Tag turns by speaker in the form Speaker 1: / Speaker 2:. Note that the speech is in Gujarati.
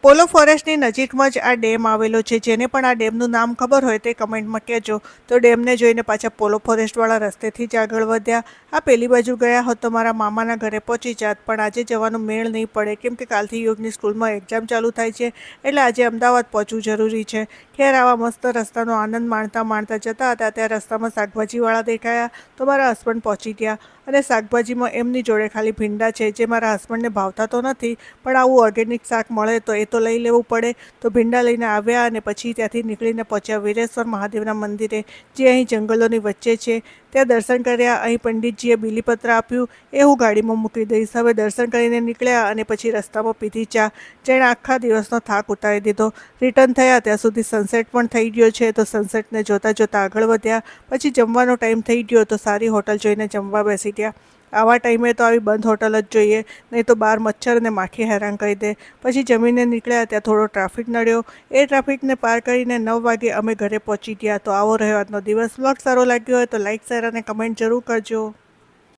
Speaker 1: પોલો ફોરેસ્ટની નજીકમાં જ આ ડેમ આવેલો છે. જેને પણ આ ડેમનું નામ ખબર હોય તે કમેન્ટમાં કહેજો. તો ડેમને જોઈને પાછા પોલો ફોરેસ્ટવાળા રસ્તેથી જ આગળ વધ્યા. આ પેલી બાજુ ગયા હોત તો મારા મામાના ઘરે પહોંચી જાત, પણ આજે જવાનો મેળ નહીં પડે કેમ કે કાલથી યોગની સ્કૂલમાં એક્ઝામ ચાલુ થાય છે, એટલે આજે અમદાવાદ પહોંચવું જરૂરી છે. ખેર, આવા મસ્ત રસ્તાનો આનંદ માણતા માણતા જતા હતા ત્યાં રસ્તામાં શાકભાજીવાળા દેખાયા તો મારા હસબન્ડ પહોંચી ગયા. અને શાકભાજીમાં એમની જોડે ખાલી ભીંડા છે, જે મારા હસબન્ડને ભાવતા તો નથી, પણ આવું ઓર્ગેનિક શાક મળે તો એ તો લઈ લેવું પડે. તો ભીંડા લઈને આવ્યા અને પછી ત્યાંથી નીકળીને પહોંચ્યા વીરેશ્વર મહાદેવના મંદિરે, જે અહીં જંગલોની વચ્ચે છે. ત્યાં દર્શન કર્યા. અહીં પંડિતજીએ બીલીપત્ર આપ્યું, એ હું ગાડીમાં મૂકી દઈશ. હવે દર્શન કરીને નીકળ્યા અને પછી રસ્તામાં પીધી ચા, જેણે આખા દિવસનો થાક ઉતારી દીધો. રિટર્ન થયા ત્યાં સુધી સનસેટ પણ થઈ ગયો છે, તો સનસેટને જોતાં જોતાં આગળ વધ્યા. પછી જમવાનો ટાઈમ થઈ ગયો તો સારી હોટલ જોઈને જમવા બેસી ગયા. આવા ટાઈમે તો આવી બંધ હોટલ જ જોઈએ, નહીં તો બહાર મચ્છર અને માખી હેરાન કરી દે. પછી જમીને નીકળ્યા ત્યાં થોડો ટ્રાફિક નડ્યો. એ ટ્રાફિકને પાર કરીને 9 વાગે અમે ઘરે પહોંચી ગયા. તો આવો રહ્યો આજનો દિવસ. વ્લોગ સારો લાગ્યો હોય તો લાઇક, શેર અને કમેન્ટ જરૂર કરજો.